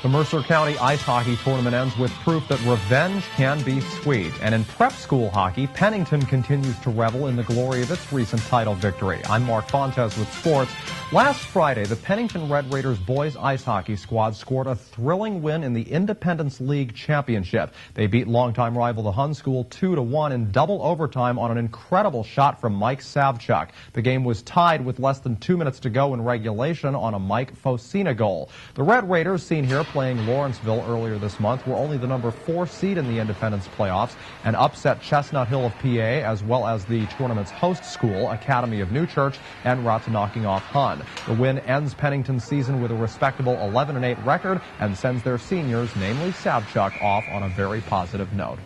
The Mercer County Ice Hockey Tournament ends with proof that revenge can be sweet. And in prep school hockey, Pennington continues to revel in the glory of its recent title victory. I'm Mark Fontes with sports. Last Friday, the Pennington Red Raiders boys ice hockey squad scored a thrilling win in the Independence League Championship. They beat longtime rival the Hun School 2-1 in double overtime on an incredible shot from Mike Savchuk. The game was tied with less than 2 minutes to go in regulation on a Mike Fosina goal. The Red Raiders, seen here playing Lawrenceville earlier this month, were only the number 4 seed in the Independence playoffs and upset Chestnut Hill of PA as well as the tournament's host school, Academy of New Church, en route to knocking off Hun. The win ends Pennington's season with a respectable 11-8 record and sends their seniors, namely Savchuk, off on a very positive note.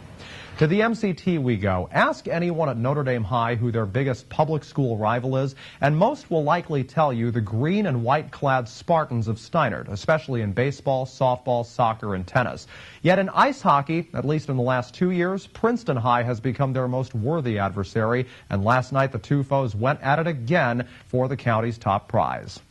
To the MCT we go. Ask anyone at Notre Dame High who their biggest public school rival is, and most will likely tell you the green and white clad Spartans of Steinert, especially in baseball, softball, soccer, and tennis. Yet in ice hockey, at least in the last 2 years, Princeton High has become their most worthy adversary, and last night the two foes went at it again for the county's top prize.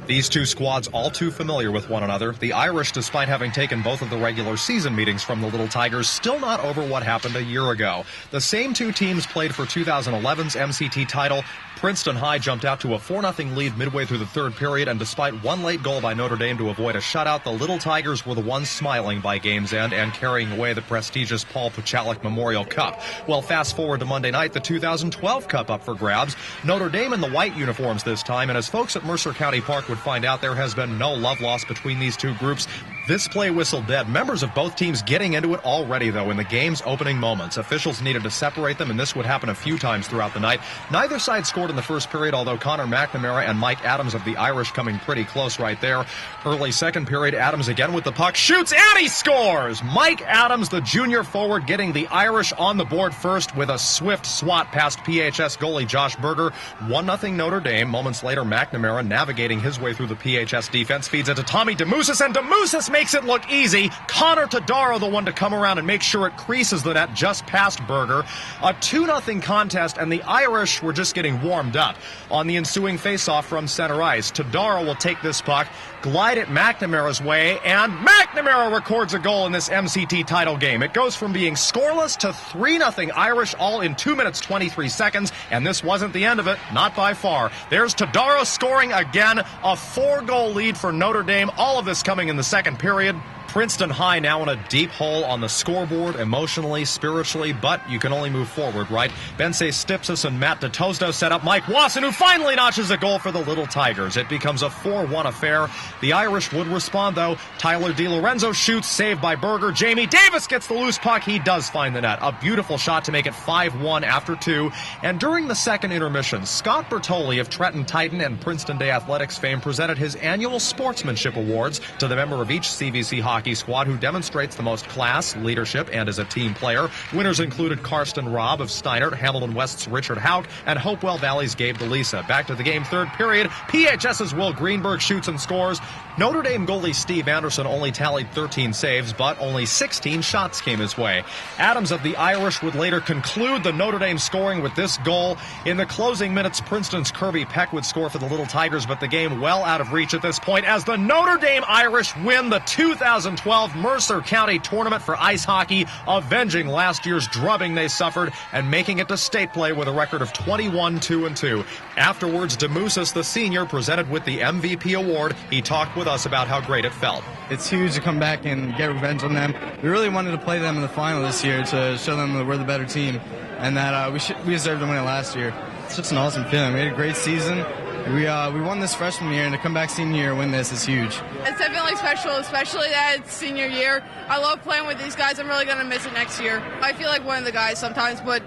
These two squads all too familiar with one another. The Irish, despite having taken both of the regular season meetings from the Little Tigers, still not over what happened a year ago. The same two teams played for 2011's MCT title. Princeton High jumped out to a 4-0 lead midway through the third period, and despite one late goal by Notre Dame to avoid a shutout, the Little Tigers were the ones smiling by game's end and carrying away the prestigious Paul Puchalik Memorial Cup. Well, fast forward to Monday night, the 2012 Cup up for grabs. Notre Dame in the white uniforms this time, and as folks at Mercer County Park would find out, there has been no love lost between these two groups. This play whistled dead. Members of both teams getting into it already, though, in the game's opening moments. Officials needed to separate them, and this would happen a few times throughout the night. Neither side scored in the first period, although Connor McNamara and Mike Adams of the Irish coming pretty close right there. Early second period, Adams again with the puck, shoots, and he scores! Mike Adams, the junior forward, getting the Irish on the board first with a swift swat past PHS goalie Josh Berger. 1-0 Notre Dame. Moments later, McNamara, navigating his way through the PHS defense, feeds it to Tommy DeMousis, and DeMousis makes it look easy. Connor Todaro, the one to come around and make sure it creases the net just past Berger. A 2-0 contest, and the Irish were just getting warmed up. On the ensuing faceoff from center ice, Todaro will take this puck, glide it McNamara's way, and McNamara records a goal in this MCT title game. It goes from being scoreless to 3-0 Irish, all in 2 minutes 23 seconds, and this wasn't the end of it, not by far. There's Todaro scoring again, a 4-goal lead for Notre Dame, all of this coming in the second period. Princeton High now in a deep hole on the scoreboard, emotionally, spiritually, but you can only move forward, right? Bensay Stipsis and Matt DeTosdo set up Mike Wasson, who finally notches a goal for the Little Tigers. It becomes a 4-1 affair. The Irish would respond, though. Tyler DiLorenzo shoots, saved by Berger. Jamie Davis gets the loose puck. He does find the net. A beautiful shot to make it 5-1 after 2. And during the second intermission, Scott Bertoli of Trenton Titan and Princeton Day Athletics fame presented his annual Sportsmanship Awards to the member of each CVC hockey squad who demonstrates the most class, leadership, and is a team player. Winners included Karsten Robb of Steinert, Hamilton West's Richard Hauk, and Hopewell Valley's Gabe DeLisa. Back to the game, third period. PHS's Will Greenberg shoots and scores. Notre Dame goalie Steve Anderson only tallied 13 saves, but only 16 shots came his way. Adams of the Irish would later conclude the Notre Dame scoring with this goal. In the closing minutes, Princeton's Kirby Peck would score for the Little Tigers, but the game well out of reach at this point as the Notre Dame Irish win the 2012 Mercer County Tournament for ice hockey, avenging last year's drubbing they suffered and making it to state play with a record of 21-2-2. Afterwards, DeMousis, the senior, presented with the MVP award. He talked with us about how great it felt. It's huge to come back and get revenge on them. We really wanted to play them in the final this year to show them that we're the better team and that we deserved to win it last year. It's just an awesome feeling. We had a great season. We won this freshman year, and to come back senior year and win this is huge. It's definitely special, especially that it's senior year. I love playing with these guys. I'm really going to miss it next year. I feel like one of the guys sometimes, but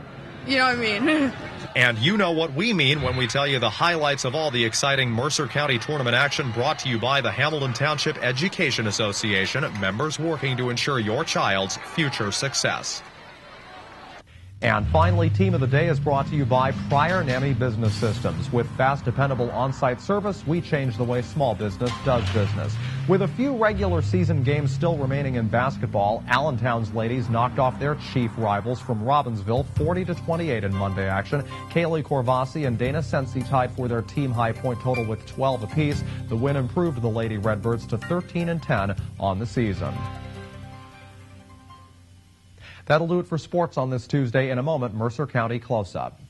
you know what I mean. And you know what we mean when we tell you the highlights of all the exciting Mercer County tournament action, brought to you by the Hamilton Township Education Association, members working to ensure your child's future success. And finally, Team of the Day is brought to you by Prior NAMI Business Systems. With fast, dependable on-site service, we change the way small business does business. With a few regular season games still remaining in basketball, Allentown's ladies knocked off their chief rivals from Robbinsville 40-28 in Monday action. Kaylee Corvasi and Dana Sensi tied for their team high point total with 12 apiece. The win improved the Lady Redbirds to 13-10 on the season. That'll do it for sports on this Tuesday. In a moment, Mercer County Close-Up.